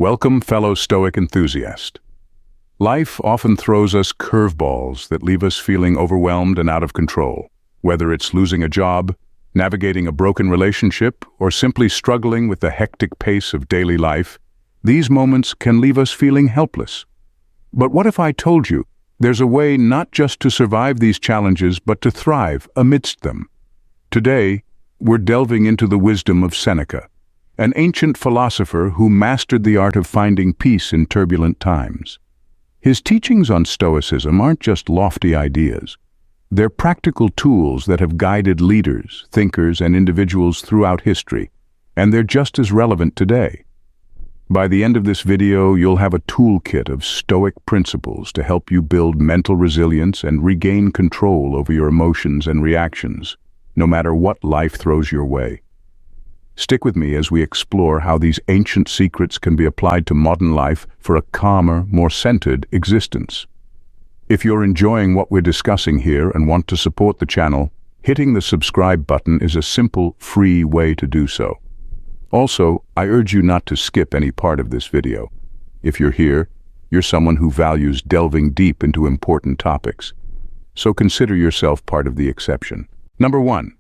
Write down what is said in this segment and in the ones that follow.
Welcome, fellow Stoic enthusiast. Life often throws us curveballs that leave us feeling overwhelmed and out of control. Whether it's losing a job, navigating a broken relationship, or simply struggling with the hectic pace of daily life, these moments can leave us feeling helpless. But what if I told you there's a way not just to survive these challenges, but to thrive amidst them? Today, we're delving into the wisdom of Seneca, an ancient philosopher who mastered the art of finding peace in turbulent times. His teachings on Stoicism aren't just lofty ideas. They're practical tools that have guided leaders, thinkers, and individuals throughout history, and they're just as relevant today. By the end of this video, you'll have a toolkit of Stoic principles to help you build mental resilience and regain control over your emotions and reactions, no matter what life throws your way. Stick with me as we explore how these ancient secrets can be applied to modern life for a calmer, more centered existence. If you're enjoying what we're discussing here and want to support the channel, hitting the subscribe button is a simple, free way to do so. Also, I urge you not to skip any part of this video. If you're here, you're someone who values delving deep into important topics. So consider yourself part of the exception. Number 1.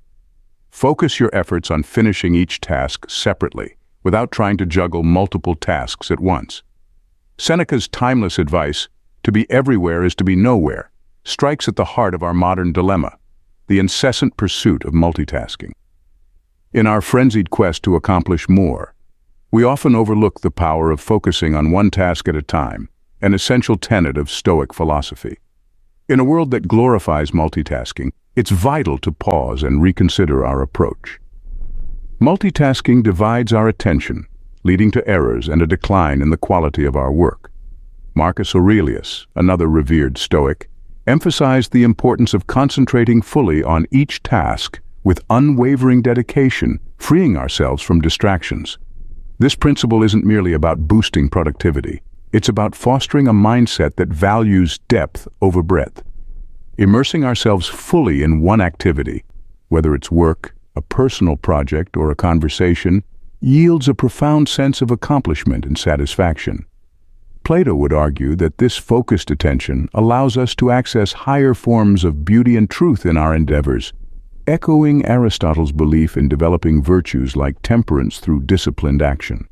Focus your efforts on finishing each task separately, without trying to juggle multiple tasks at once. Seneca's timeless advice, to be everywhere is to be nowhere, strikes at the heart of our modern dilemma, the incessant pursuit of multitasking. In our frenzied quest to accomplish more, we often overlook the power of focusing on one task at a time, an essential tenet of Stoic philosophy. In a world that glorifies multitasking, it's vital to pause and reconsider our approach. Multitasking divides our attention, leading to errors and a decline in the quality of our work. Marcus Aurelius, another revered Stoic, emphasized the importance of concentrating fully on each task with unwavering dedication, freeing ourselves from distractions. This principle isn't merely about boosting productivity. It's about fostering a mindset that values depth over breadth. Immersing ourselves fully in one activity, whether it's work, a personal project, or a conversation, yields a profound sense of accomplishment and satisfaction. Plato would argue that this focused attention allows us to access higher forms of beauty and truth in our endeavors, echoing Aristotle's belief in developing virtues like temperance through disciplined action.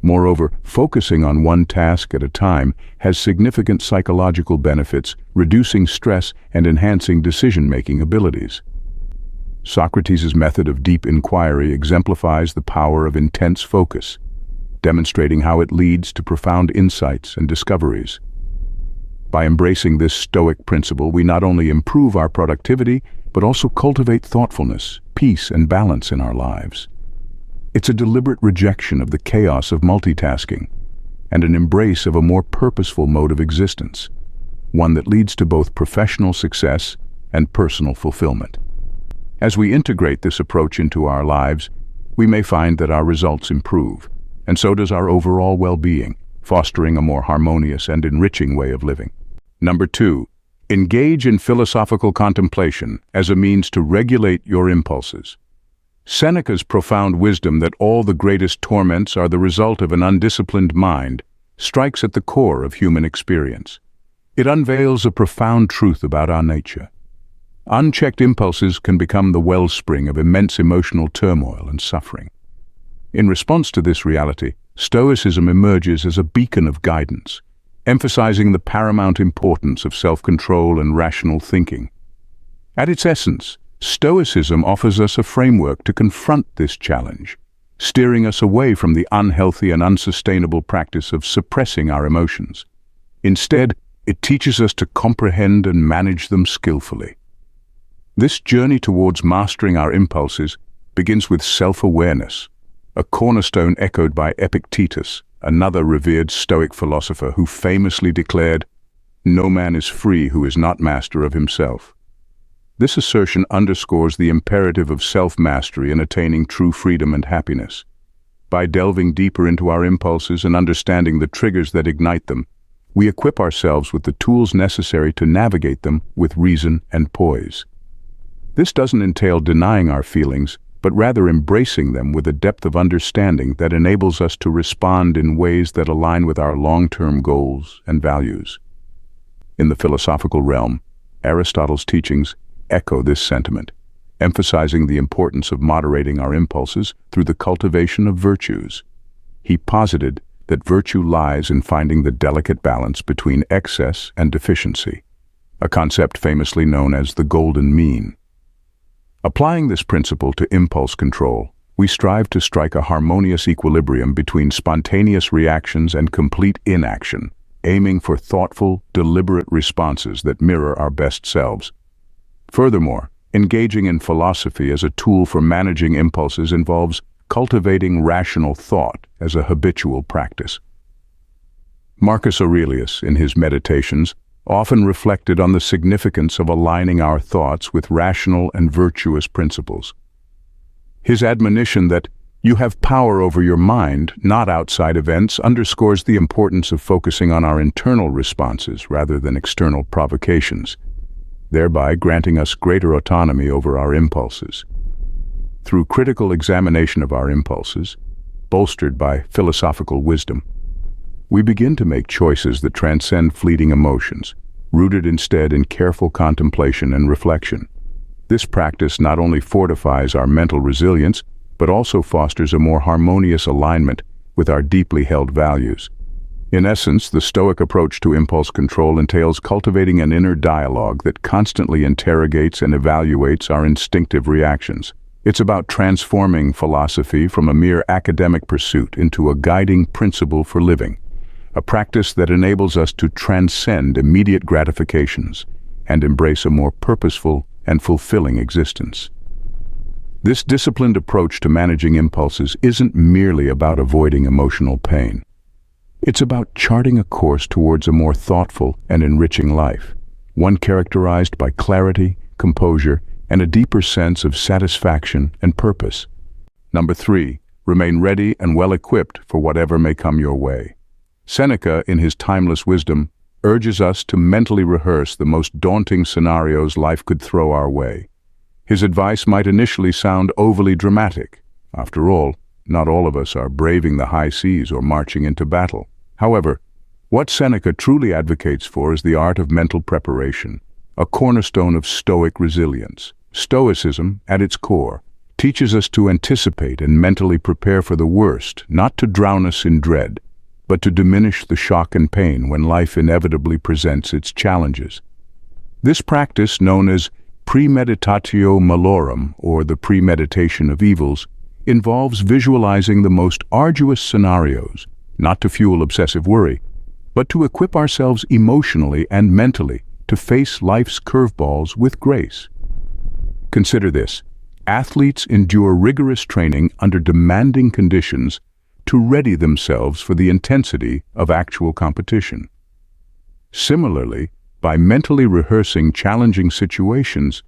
Moreover, focusing on one task at a time has significant psychological benefits, reducing stress and enhancing decision-making abilities. Socrates' method of deep inquiry exemplifies the power of intense focus, demonstrating how it leads to profound insights and discoveries. By embracing this Stoic principle, we not only improve our productivity, but also cultivate thoughtfulness, peace, and balance in our lives. It's a deliberate rejection of the chaos of multitasking and an embrace of a more purposeful mode of existence, one that leads to both professional success and personal fulfillment. As we integrate this approach into our lives, we may find that our results improve, and so does our overall well-being, fostering a more harmonious and enriching way of living. Number 2. Engage in philosophical contemplation as a means to regulate your impulses. Seneca's profound wisdom that all the greatest torments are the result of an undisciplined mind strikes at the core of human experience. It unveils a profound truth about our nature. Unchecked impulses can become the wellspring of immense emotional turmoil and suffering. In response to this reality, Stoicism emerges as a beacon of guidance, emphasizing the paramount importance of self-control and rational thinking. At its essence, Stoicism offers us a framework to confront this challenge, steering us away from the unhealthy and unsustainable practice of suppressing our emotions. Instead, it teaches us to comprehend and manage them skillfully. This journey towards mastering our impulses begins with self-awareness, a cornerstone echoed by Epictetus, another revered Stoic philosopher who famously declared, "No man is free who is not master of himself." This assertion underscores the imperative of self-mastery in attaining true freedom and happiness. By delving deeper into our impulses and understanding the triggers that ignite them, we equip ourselves with the tools necessary to navigate them with reason and poise. This doesn't entail denying our feelings, but rather embracing them with a depth of understanding that enables us to respond in ways that align with our long-term goals and values. In the philosophical realm, Aristotle's teachings echo this sentiment, emphasizing the importance of moderating our impulses through the cultivation of virtues. He posited that virtue lies in finding the delicate balance between excess and deficiency, a concept famously known as the golden mean. Applying this principle to impulse control, we strive to strike a harmonious equilibrium between spontaneous reactions and complete inaction, aiming for thoughtful, deliberate responses that mirror our best selves. Furthermore, engaging in philosophy as a tool for managing impulses involves cultivating rational thought as a habitual practice. Marcus Aurelius, in his Meditations, often reflected on the significance of aligning our thoughts with rational and virtuous principles. His admonition that you have power over your mind, not outside events, underscores the importance of focusing on our internal responses rather than external provocations, thereby granting us greater autonomy over our impulses. Through critical examination of our impulses, bolstered by philosophical wisdom, we begin to make choices that transcend fleeting emotions, rooted instead in careful contemplation and reflection. This practice not only fortifies our mental resilience, but also fosters a more harmonious alignment with our deeply held values. In essence, the Stoic approach to impulse control entails cultivating an inner dialogue that constantly interrogates and evaluates our instinctive reactions. It's about transforming philosophy from a mere academic pursuit into a guiding principle for living, a practice that enables us to transcend immediate gratifications and embrace a more purposeful and fulfilling existence. This disciplined approach to managing impulses isn't merely about avoiding emotional pain. It's about charting a course towards a more thoughtful and enriching life, one characterized by clarity, composure, and a deeper sense of satisfaction and purpose. Number 3, remain ready and well-equipped for whatever may come your way. Seneca, in his timeless wisdom, urges us to mentally rehearse the most daunting scenarios life could throw our way. His advice might initially sound overly dramatic. After all, not all of us are braving the high seas or marching into battle. However, what Seneca truly advocates for is the art of mental preparation, a cornerstone of Stoic resilience. Stoicism, at its core, teaches us to anticipate and mentally prepare for the worst, not to drown us in dread, but to diminish the shock and pain when life inevitably presents its challenges. This practice, known as premeditatio malorum, or the premeditation of evils, involves visualizing the most arduous scenarios, not to fuel obsessive worry, but to equip ourselves emotionally and mentally to face life's curveballs with grace. Consider this: athletes endure rigorous training under demanding conditions to ready themselves for the intensity of actual competition. Similarly, by mentally rehearsing challenging situations,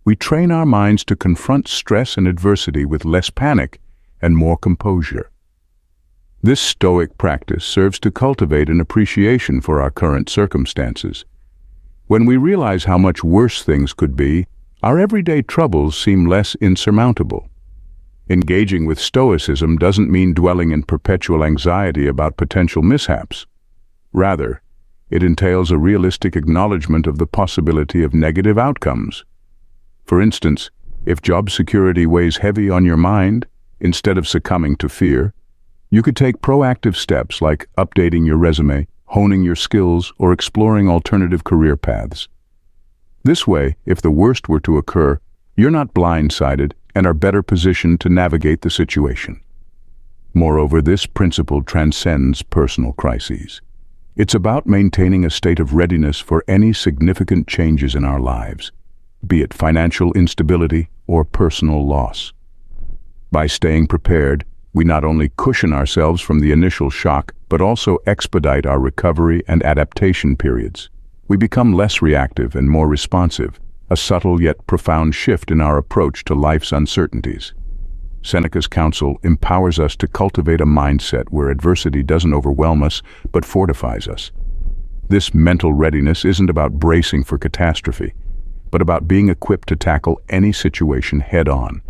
we train our minds to confront stress and adversity with less panic and more composure. This Stoic practice serves to cultivate an appreciation for our current circumstances. When we realize how much worse things could be, our everyday troubles seem less insurmountable. Engaging with Stoicism doesn't mean dwelling in perpetual anxiety about potential mishaps. Rather, it entails a realistic acknowledgement of the possibility of negative outcomes. For instance, if job security weighs heavy on your mind, instead of succumbing to fear, you could take proactive steps like updating your resume, honing your skills, or exploring alternative career paths. This way, if the worst were to occur, you're not blindsided and are better positioned to navigate the situation. Moreover, this principle transcends personal crises. It's about maintaining a state of readiness for any significant changes in our lives, be it financial instability or personal loss. By staying prepared, we not only cushion ourselves from the initial shock, but also expedite our recovery and adaptation periods. We become less reactive and more responsive, a subtle yet profound shift in our approach to life's uncertainties. Seneca's counsel empowers us to cultivate a mindset where adversity doesn't overwhelm us, but fortifies us. This mental readiness isn't about bracing for catastrophe, but about being equipped to tackle any situation head-on.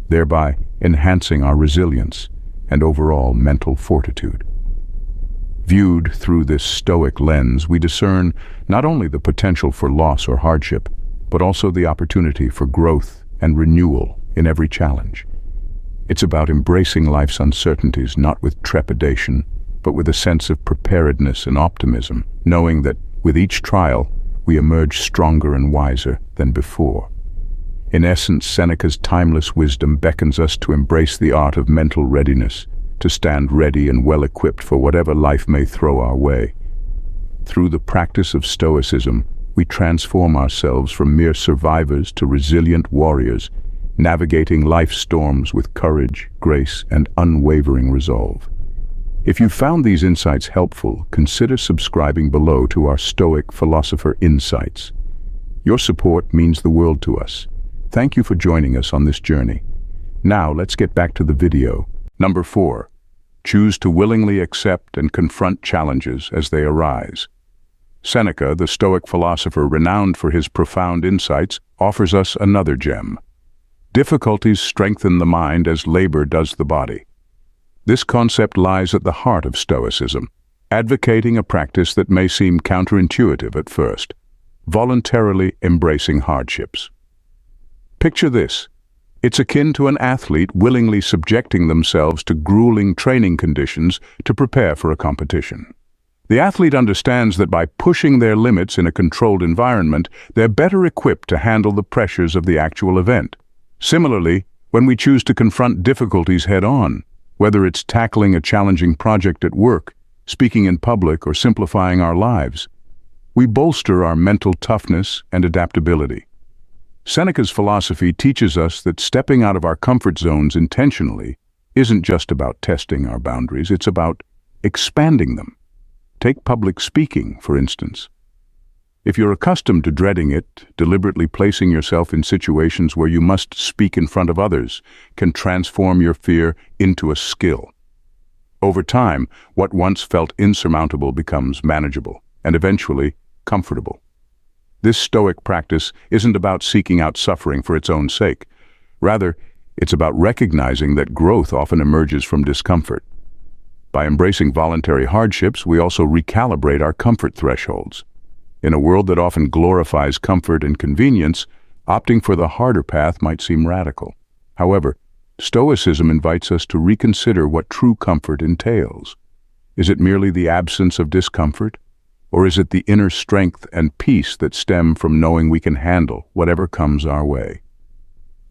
thereby enhancing our resilience and overall mental fortitude. Viewed through this Stoic lens, we discern not only the potential for loss or hardship, but also the opportunity for growth and renewal in every challenge. It's about embracing life's uncertainties not with trepidation, but with a sense of preparedness and optimism, knowing that with each trial, we emerge stronger and wiser than before. In essence, Seneca's timeless wisdom beckons us to embrace the art of mental readiness, to stand ready and well-equipped for whatever life may throw our way. Through the practice of Stoicism, we transform ourselves from mere survivors to resilient warriors, navigating life's storms with courage, grace, and unwavering resolve. If you found these insights helpful, consider subscribing below to our Stoic Philosopher Insights. Your support means the world to us. Thank you for joining us on this journey. Now let's get back to the video. Number 4. Choose to willingly accept and confront challenges as they arise. Seneca, the Stoic philosopher renowned for his profound insights, offers us another gem. Difficulties strengthen the mind as labor does the body. This concept lies at the heart of Stoicism, advocating a practice that may seem counterintuitive at first, voluntarily embracing hardships. Picture this. It's akin to an athlete willingly subjecting themselves to grueling training conditions to prepare for a competition. The athlete understands that by pushing their limits in a controlled environment, they're better equipped to handle the pressures of the actual event. Similarly, when we choose to confront difficulties head-on, whether it's tackling a challenging project at work, speaking in public, or simplifying our lives, we bolster our mental toughness and adaptability. Seneca's philosophy teaches us that stepping out of our comfort zones intentionally isn't just about testing our boundaries, it's about expanding them. Take public speaking, for instance. If you're accustomed to dreading it, deliberately placing yourself in situations where you must speak in front of others can transform your fear into a skill. Over time, what once felt insurmountable becomes manageable, and eventually comfortable. This Stoic practice isn't about seeking out suffering for its own sake. Rather, it's about recognizing that growth often emerges from discomfort. By embracing voluntary hardships, we also recalibrate our comfort thresholds. In a world that often glorifies comfort and convenience, opting for the harder path might seem radical. However, Stoicism invites us to reconsider what true comfort entails. Is it merely the absence of discomfort? Or is it the inner strength and peace that stem from knowing we can handle whatever comes our way?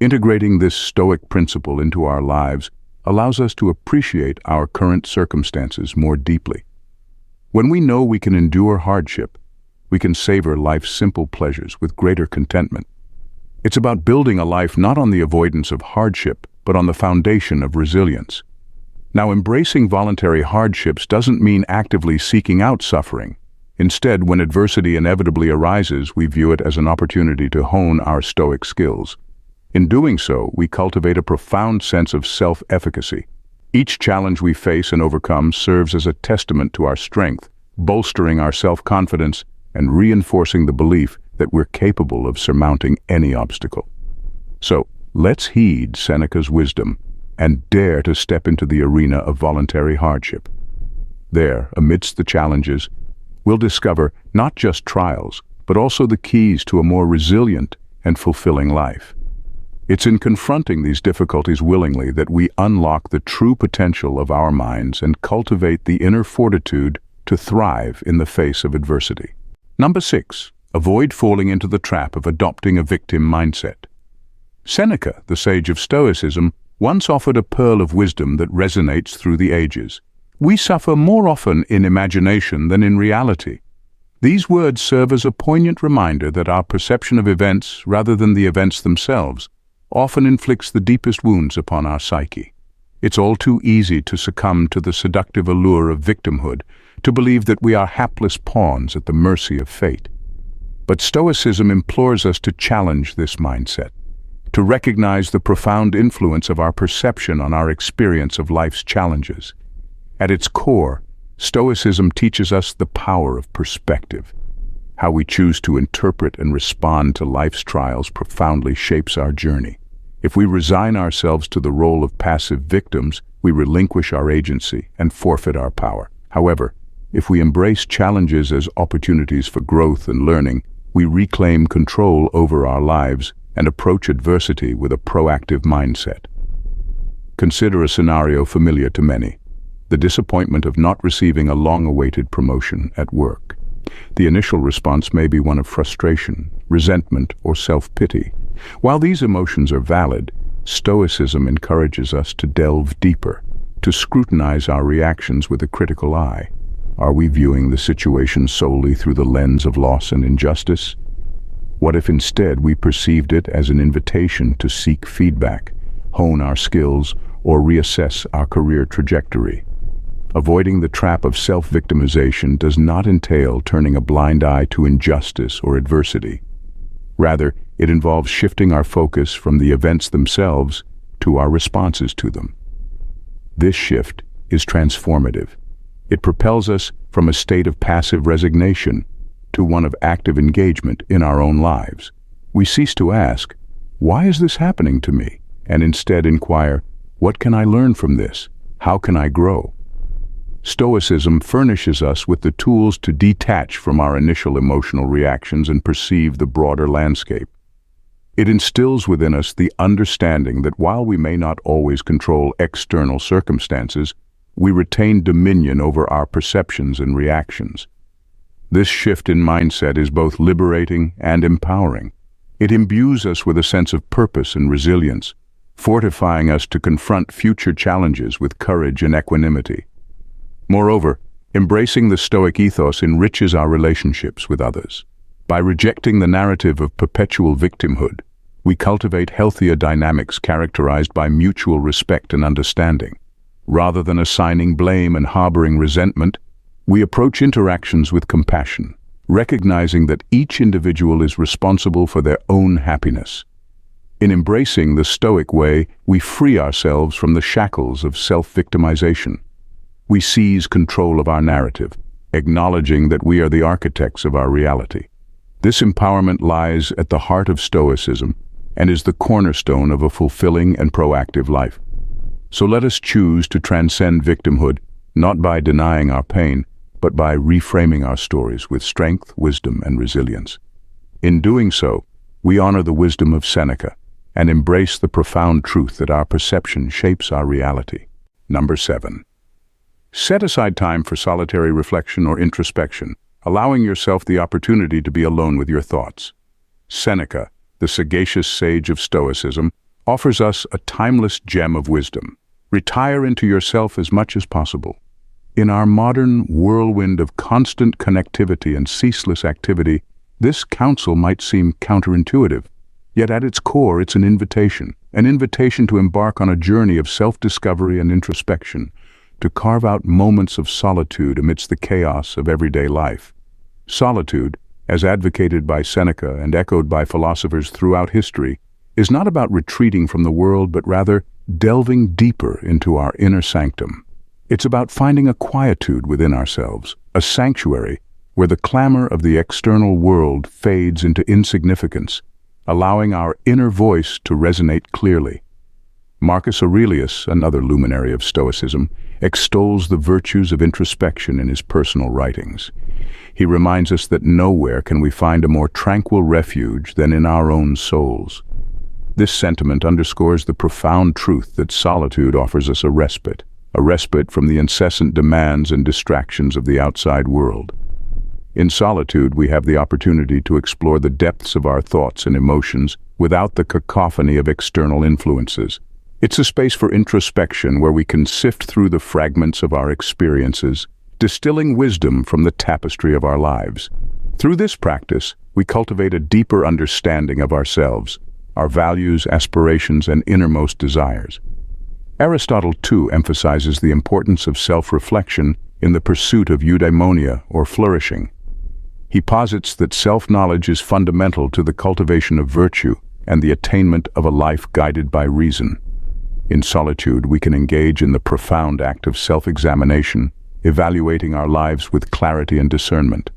Integrating this Stoic principle into our lives allows us to appreciate our current circumstances more deeply. When we know we can endure hardship, we can savor life's simple pleasures with greater contentment. It's about building a life not on the avoidance of hardship, but on the foundation of resilience. Now, embracing voluntary hardships doesn't mean actively seeking out suffering. Instead, when adversity inevitably arises, we view it as an opportunity to hone our Stoic skills. In doing so, we cultivate a profound sense of self-efficacy. Each challenge we face and overcome serves as a testament to our strength, bolstering our self-confidence and reinforcing the belief that we're capable of surmounting any obstacle. So, let's heed Seneca's wisdom and dare to step into the arena of voluntary hardship. There, amidst the challenges, we'll discover not just trials, but also the keys to a more resilient and fulfilling life. It's in confronting these difficulties willingly that we unlock the true potential of our minds and cultivate the inner fortitude to thrive in the face of adversity. Number 6. Avoid falling into the trap of adopting a victim mindset. Seneca, the sage of Stoicism, once offered a pearl of wisdom that resonates through the ages. We suffer more often in imagination than in reality. These words serve as a poignant reminder that our perception of events, rather than the events themselves, often inflicts the deepest wounds upon our psyche. It's all too easy to succumb to the seductive allure of victimhood, to believe that we are hapless pawns at the mercy of fate. But Stoicism implores us to challenge this mindset, to recognize the profound influence of our perception on our experience of life's challenges. At its core, Stoicism teaches us the power of perspective. How we choose to interpret and respond to life's trials profoundly shapes our journey. If we resign ourselves to the role of passive victims, we relinquish our agency and forfeit our power. However, if we embrace challenges as opportunities for growth and learning, we reclaim control over our lives and approach adversity with a proactive mindset. Consider a scenario familiar to many: the disappointment of not receiving a long-awaited promotion at work. The initial response may be one of frustration, resentment, or self-pity. While these emotions are valid, Stoicism encourages us to delve deeper, to scrutinize our reactions with a critical eye. Are we viewing the situation solely through the lens of loss and injustice? What if instead we perceived it as an invitation to seek feedback, hone our skills, or reassess our career trajectory? Avoiding the trap of self-victimization does not entail turning a blind eye to injustice or adversity. Rather, it involves shifting our focus from the events themselves to our responses to them. This shift is transformative. It propels us from a state of passive resignation to one of active engagement in our own lives. We cease to ask, "Why is this happening to me?" and instead inquire, "What can I learn from this? How can I grow?" Stoicism furnishes us with the tools to detach from our initial emotional reactions and perceive the broader landscape. It instills within us the understanding that while we may not always control external circumstances, we retain dominion over our perceptions and reactions. This shift in mindset is both liberating and empowering. It imbues us with a sense of purpose and resilience, fortifying us to confront future challenges with courage and equanimity. Moreover, embracing the Stoic ethos enriches our relationships with others. By rejecting the narrative of perpetual victimhood, we cultivate healthier dynamics characterized by mutual respect and understanding. Rather than assigning blame and harboring resentment, we approach interactions with compassion, recognizing that each individual is responsible for their own happiness. In embracing the Stoic way, we free ourselves from the shackles of self-victimization. We seize control of our narrative, acknowledging that we are the architects of our reality. This empowerment lies at the heart of Stoicism and is the cornerstone of a fulfilling and proactive life. So let us choose to transcend victimhood, not by denying our pain, but by reframing our stories with strength, wisdom, and resilience. In doing so, we honor the wisdom of Seneca and embrace the profound truth that our perception shapes our reality. Number 7. Set aside time for solitary reflection or introspection, allowing yourself the opportunity to be alone with your thoughts. Seneca, the sagacious sage of Stoicism, offers us a timeless gem of wisdom. Retire into yourself as much as possible. In our modern whirlwind of constant connectivity and ceaseless activity, this counsel might seem counterintuitive, yet at its core it's an invitation to embark on a journey of self-discovery and introspection, to carve out moments of solitude amidst the chaos of everyday life. Solitude, as advocated by Seneca and echoed by philosophers throughout history, is not about retreating from the world, but rather delving deeper into our inner sanctum. It's about finding a quietude within ourselves, a sanctuary where the clamor of the external world fades into insignificance, allowing our inner voice to resonate clearly. Marcus Aurelius, another luminary of Stoicism, extols the virtues of introspection in his personal writings. He reminds us that nowhere can we find a more tranquil refuge than in our own souls. This sentiment underscores the profound truth that solitude offers us a respite from the incessant demands and distractions of the outside world. In solitude, we have the opportunity to explore the depths of our thoughts and emotions without the cacophony of external influences. It's a space for introspection where we can sift through the fragments of our experiences, distilling wisdom from the tapestry of our lives. Through this practice, we cultivate a deeper understanding of ourselves, our values, aspirations, and innermost desires. Aristotle, too, emphasizes the importance of self-reflection in the pursuit of eudaimonia, or flourishing. He posits that self-knowledge is fundamental to the cultivation of virtue and the attainment of a life guided by reason. In solitude, we can engage in the profound act of self-examination, evaluating our lives with clarity and discernment.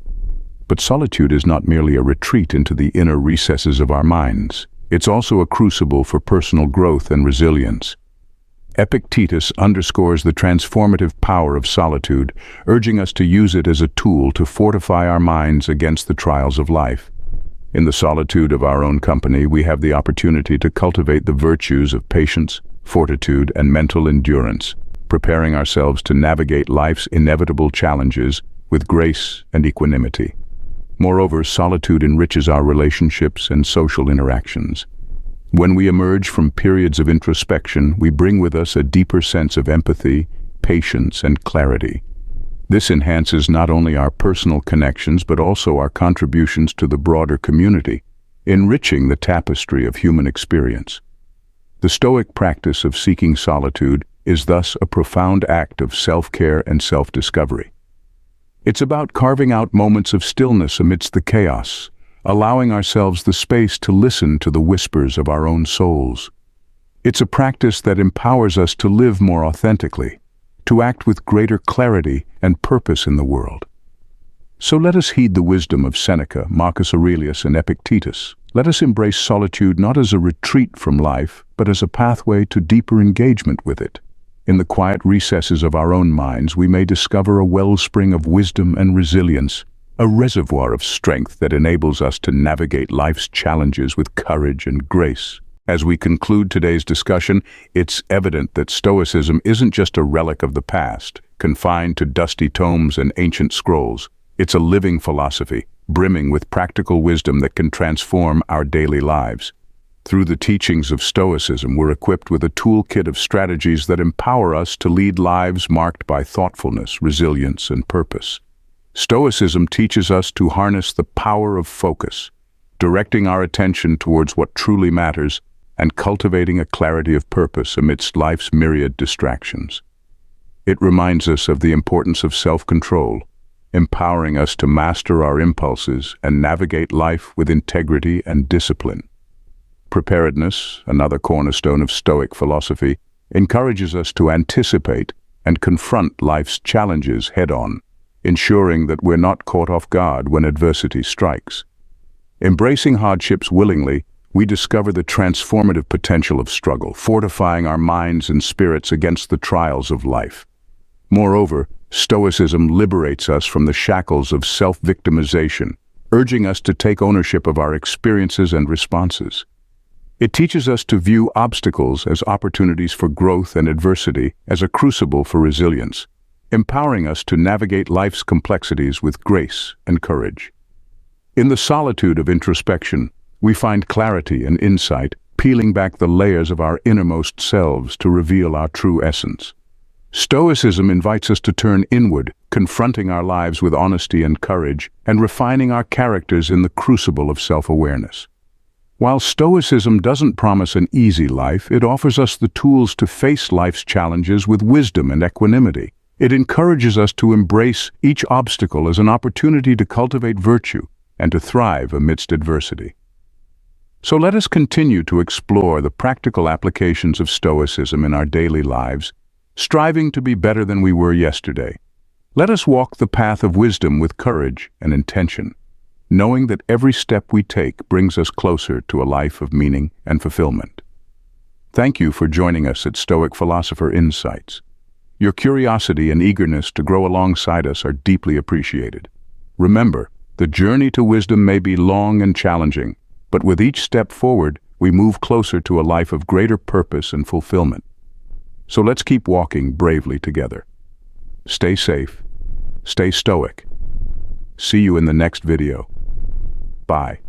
But solitude is not merely a retreat into the inner recesses of our minds. It's also a crucible for personal growth and resilience. Epictetus underscores the transformative power of solitude, urging us to use it as a tool to fortify our minds against the trials of life. In the solitude of our own company, we have the opportunity to cultivate the virtues of patience, fortitude, and mental endurance, preparing ourselves to navigate life's inevitable challenges with grace and equanimity. Moreover, solitude enriches our relationships and social interactions. When we emerge from periods of introspection, we bring with us a deeper sense of empathy, patience, and clarity. This enhances not only our personal connections but also our contributions to the broader community, enriching the tapestry of human experience. The Stoic practice of seeking solitude is thus a profound act of self-care and self-discovery. It's about carving out moments of stillness amidst the chaos, allowing ourselves the space to listen to the whispers of our own souls. It's a practice that empowers us to live more authentically, to act with greater clarity and purpose in the world. So let us heed the wisdom of Seneca, Marcus Aurelius, and Epictetus. Let us embrace solitude not as a retreat from life, but as a pathway to deeper engagement with it. In the quiet recesses of our own minds, we may discover a wellspring of wisdom and resilience, a reservoir of strength that enables us to navigate life's challenges with courage and grace. As we conclude today's discussion, it's evident that Stoicism isn't just a relic of the past, confined to dusty tomes and ancient scrolls. It's a living philosophy, brimming with practical wisdom that can transform our daily lives. Through the teachings of Stoicism, we're equipped with a toolkit of strategies that empower us to lead lives marked by thoughtfulness, resilience, and purpose. Stoicism teaches us to harness the power of focus, directing our attention towards what truly matters and cultivating a clarity of purpose amidst life's myriad distractions. It reminds us of the importance of self-control, empowering us to master our impulses and navigate life with integrity and discipline. Preparedness, another cornerstone of Stoic philosophy, encourages us to anticipate and confront life's challenges head-on, ensuring that we're not caught off guard when adversity strikes. Embracing hardships willingly, we discover the transformative potential of struggle, fortifying our minds and spirits against the trials of life. Moreover, Stoicism liberates us from the shackles of self-victimization, urging us to take ownership of our experiences and responses. It teaches us to view obstacles as opportunities for growth and adversity as a crucible for resilience, empowering us to navigate life's complexities with grace and courage. In the solitude of introspection, we find clarity and insight, peeling back the layers of our innermost selves to reveal our true essence. Stoicism invites us to turn inward, confronting our lives with honesty and courage, and refining our characters in the crucible of self-awareness. While Stoicism doesn't promise an easy life, it offers us the tools to face life's challenges with wisdom and equanimity. It encourages us to embrace each obstacle as an opportunity to cultivate virtue and to thrive amidst adversity. So let us continue to explore the practical applications of Stoicism in our daily lives, striving to be better than we were yesterday. Let us walk the path of wisdom with courage and intention, knowing that every step we take brings us closer to a life of meaning and fulfillment. Thank you for joining us at Stoic Philosopher Insights. Your curiosity and eagerness to grow alongside us are deeply appreciated. Remember, the journey to wisdom may be long and challenging, but with each step forward, we move closer to a life of greater purpose and fulfillment. So let's keep walking bravely together. Stay safe, stay stoic. See you in the next video. Bye.